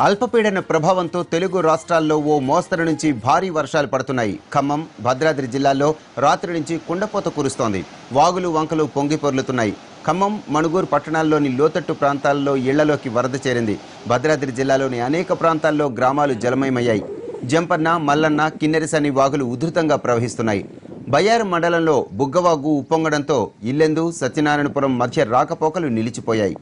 అల్పపీడన ప్రభావంతో తెలుగు రాష్ట్రాల్లో ఓ మోస్తరు నుంచి భారీ వర్షాలు పడుతున్నాయి. ఖమ్మం, భద్రాద్రి జిల్లాల్లో రాత్రి నుంచి కుండపోత కురుస్తోంది. వాగులు వంకలు పొంగి పొర్లుతున్నాయి. ఖమ్మం, మణుగూరు పట్టణాల్లోని లోతట్టు ప్రాంతాల్లో ఇళ్లలోకి వరద చేరింది. భద్రాద్రి జిల్లాలోని అనేక ప్రాంతాల్లో గ్రామాలు జలమయమయ్యాయి. జంపన్న, మల్లన్న, కిన్నెరసని వాగులు ఉధృతంగా ప్రవహిస్తున్నాయి. బయ్యారం మండలంలో బుగ్గవాగు ఉప్పొంగడంతో ఇల్లెందు, సత్యనారాయణపురం మధ్య రాకపోకలు నిలిచిపోయాయి.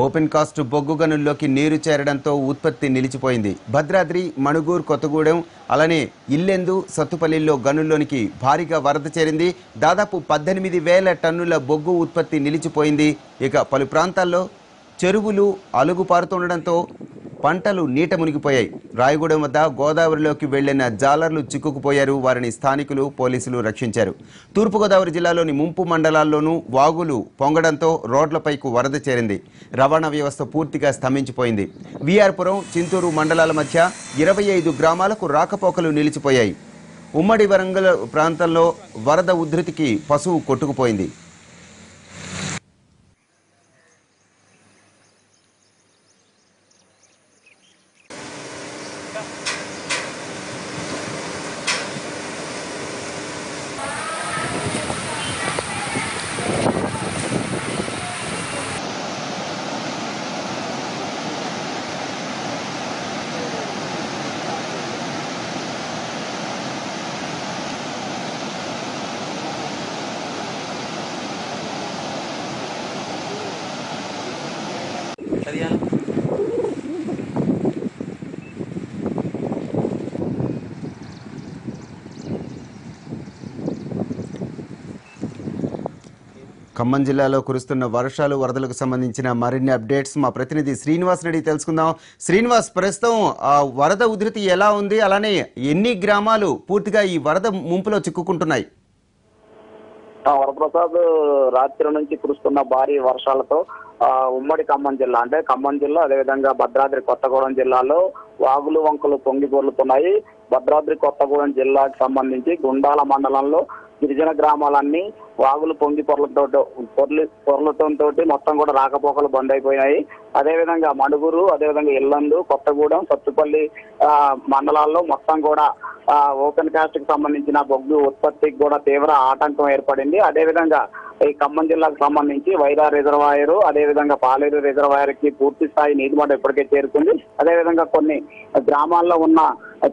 ఓపెన్ కాస్ట్ బొగ్గు గనుల్లోకి నీరు చేరడంతో ఉత్పత్తి నిలిచిపోయింది. భద్రాద్రి, మణుగూరు, కొత్తగూడెం, అలానే ఇల్లెందు, సత్తుపల్లిలో గనుల్లోనికి భారీగా వరద చేరింది. దాదాపు 18,000 టన్నుల బొగ్గు ఉత్పత్తి నిలిచిపోయింది. ఇక పలు ప్రాంతాల్లో చెరువులు అలుగుపారుతుండడంతో పంటలు నీట మునిగిపోయాయి. రాయగూడెం వద్ద గోదావరిలోకి వెళ్లిన జాలర్లు చిక్కుకుపోయారు. వారిని స్థానికులు, పోలీసులు రక్షించారు. తూర్పుగోదావరి జిల్లాలోని ముంపు మండలాల్లోనూ వాగులు పొంగడంతో రోడ్లపైకు వరద చేరింది. రవాణా వ్యవస్థ పూర్తిగా స్తంభించిపోయింది. విఆర్పురం, చింతూరు మండలాల మధ్య 25 గ్రామాలకు రాకపోకలు నిలిచిపోయాయి. ఉమ్మడి వరంగల్ ప్రాంతంలో వరద ఉధృతికి పశువు కొట్టుకుపోయింది. ఖమ్మం జిల్లాలో కురుస్తున్న వర్షాలు, వరదలకు సంబంధించిన మరిన్ని అప్డేట్స్ మా ప్రతినిధి శ్రీనివాస్ రెడ్డి తెలుసుకుందాం. శ్రీనివాస్, ప్రస్తుతం వరద ఉధృతి ఎలా ఉంది, అలానే ఎన్ని గ్రామాలు పూర్తిగా ఈ వరద ముంపులో చిక్కుకుంటున్నాయి? వరప్రసాద్, రాత్రి నుంచి కురుస్తున్న భారీ వర్షాలతో ఉమ్మడి ఖమ్మం జిల్లా అంటే ఖమ్మం జిల్లా, అదేవిధంగా భద్రాద్రి కొత్తగూడెం జిల్లాలో వాగులు వంకలు పొంగి పొర్లుతున్నాయి. భద్రాద్రి కొత్తగూడెం జిల్లాకు సంబంధించి గుండాల మండలంలో గిరిజన గ్రామాలన్నీ వాగులు పొంగి పొర్లటంతో మొత్తం కూడా రాకపోకలు బంద్ అయిపోయినాయి. అదేవిధంగా మణుగూరు, అదేవిధంగా ఇల్లందు, కొత్తగూడెం, సత్తుపల్లి మండలాల్లో మొత్తం కూడా ఓపెన్ కాస్ట్ కి సంబంధించిన బొగ్గు ఉత్పత్తికి కూడా తీవ్ర ఆటంకం ఏర్పడింది. అదేవిధంగా ఈ ఖమ్మం జిల్లాకు సంబంధించి వైరా రిజర్వాయర్, అదేవిధంగా పాలేరు రిజర్వాయర్ కి పూర్తి స్థాయి నీటి మట్టం ఇప్పటికే చేరుకుంది. అదేవిధంగా కొన్ని గ్రామాల్లో ఉన్న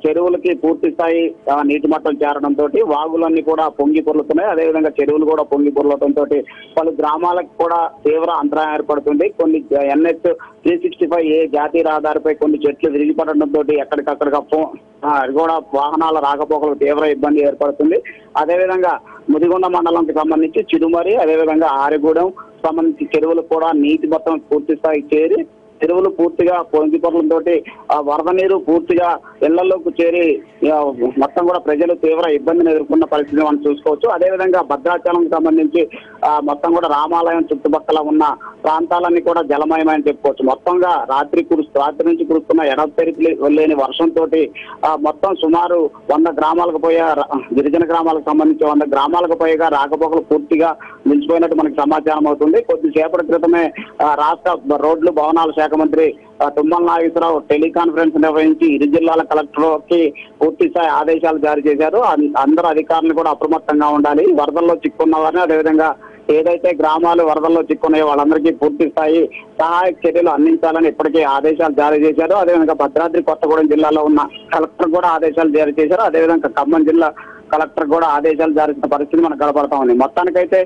చెరువులకి పూర్తి స్థాయి నీటి మట్టం చేరడంతో వాగులన్నీ కూడా పొంగి పొర్లుతున్నాయి. అదేవిధంగా చెరువులు కూడా పొంగి పొర్లడంతో పలు గ్రామాలకు కూడా తీవ్ర అంతరాయం ఏర్పడుతుంది. కొన్ని NH 365A జాతీయ రహదారిపై కొన్ని చెట్లు విరిగిపడడంతో ఎక్కడికక్కడ కూడా వాహనాల రాకపోకలకు తీవ్ర ఇబ్బంది ఏర్పడుతుంది. అదేవిధంగా ముదిగొండ మండలంకి సంబంధించి చిరుమరి, అదేవిధంగా ఆరిగూడెం సంబంధించి చెరువులకు కూడా నీటి మొత్తం పూర్తి స్థాయి చేరి చెరువులు పూర్తిగా పొంగి పొర్లడంతో వరద నీరు పూర్తిగా ఇళ్లలోకి చేరి మొత్తం కూడా ప్రజలు తీవ్ర ఇబ్బందిని ఎదుర్కొన్న పరిస్థితి మనం చూసుకోవచ్చు. అదేవిధంగా భద్రాచలం సంబంధించి మొత్తం కూడా రామాలయం చుట్టుపక్కల ఉన్న ప్రాంతాలన్నీ కూడా జలమయమని చెప్పుకోవచ్చు. మొత్తంగా రాత్రి నుంచి కురుస్తున్న ఎడతెరిపి లేని వర్షంతో మొత్తం సుమారు 100 గ్రామాలకు పోయే గిరిజన గ్రామాలకు సంబంధించి 100 గ్రామాలకు పైగా రాకపోకలు పూర్తిగా నిలిచిపోయినట్టు మనకు సమాచారం అవుతుంది. కొద్దిసేపటి క్రితమే రాష్ట్ర రోడ్లు, భవనాల శాఖ మంత్రి తుమ్మల నాగేశ్వరరావు టెలికాన్ఫరెన్స్ నిర్వహించి ఇరు జిల్లాల కలెక్టర్కి పూర్తి స్థాయి ఆదేశాలు జారీ చేశారు. అందరూ అధికారులు కూడా అప్రమత్తంగా ఉండాలి. వరదల్లో చిక్కున్న వారిని, అదేవిధంగా ఏదైతే గ్రామాలు వరదల్లో చిక్కున్నాయో వాళ్ళందరికీ పూర్తి స్థాయి సహాయక చర్యలు అందించాలని ఇప్పటికే ఆదేశాలు జారీ చేశారు. అదేవిధంగా భద్రాద్రి కొత్తగూడెం జిల్లాలో ఉన్న కలెక్టర్ కూడా ఆదేశాలు జారీ చేశారు. అదేవిధంగా ఖమ్మం జిల్లా కలెక్టర్ కూడా ఆదేశాలు జారీ చేసిన పరిస్థితి మనకు కనబడతా ఉంది. మొత్తానికైతే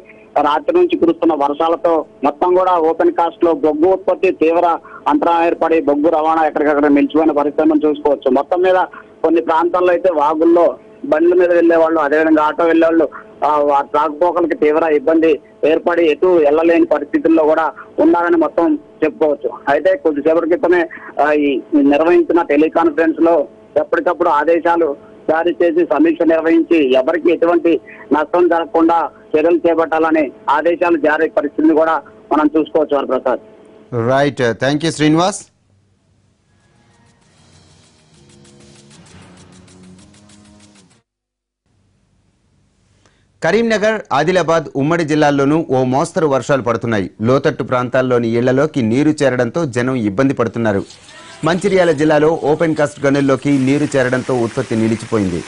రాత్రి నుంచి కురుస్తున్న వర్షాలతో మొత్తం కూడా ఓపెన్ కాస్ట్ లో బొగ్గు ఉత్పత్తి తీవ్ర అంతరాయం ఏర్పడి బొగ్గు రవాణా ఎక్కడికక్కడ నిలిచిపోయిన పరిస్థితి మనం చూసుకోవచ్చు. మొత్తం మీద కొన్ని ప్రాంతాల్లో అయితే వాగుల్లో బండ్ల మీద వెళ్లే వాళ్ళు, అదేవిధంగా ఆటో వెళ్లే వాళ్ళు రాకపోకలకి తీవ్ర ఇబ్బంది ఏర్పడి ఎటు వెళ్ళలేని పరిస్థితుల్లో కూడా ఉన్నారని మొత్తం చెప్పుకోవచ్చు. అయితే కొద్దిసేపటి క్రితమే ఈ నిర్వహించిన టెలికాన్ఫరెన్స్ లో ఎప్పటికప్పుడు ఆదేశాలు జారీ చేసి సమీక్ష నిర్వహించి ఎవరికి ఎటువంటి నష్టం జరగకుండా చర్యలు చేపట్టాలని ఆదేశాలు జారీ పరిస్థితిని కూడా మనం చూసుకోవచ్చు Varaprasad. Right, thank you Srinivas. Karimnagar, Adilabad ఉమ్మడి జిల్లాల్లోనూ ఓ మోస్తరు వర్షాలు పడుతున్నాయి. లోతట్టు ప్రాంతాల్లోని ఇళ్లలోకి నీరు చేరడంతో జనం ఇబ్బంది పడుతున్నారు. మంచిర్యాల జిల్లాలో ఓపెన్ కాస్ట్ గనుల్లోకి నీరు చేరడంతో ఉత్పత్తి నిలిచిపోయింది.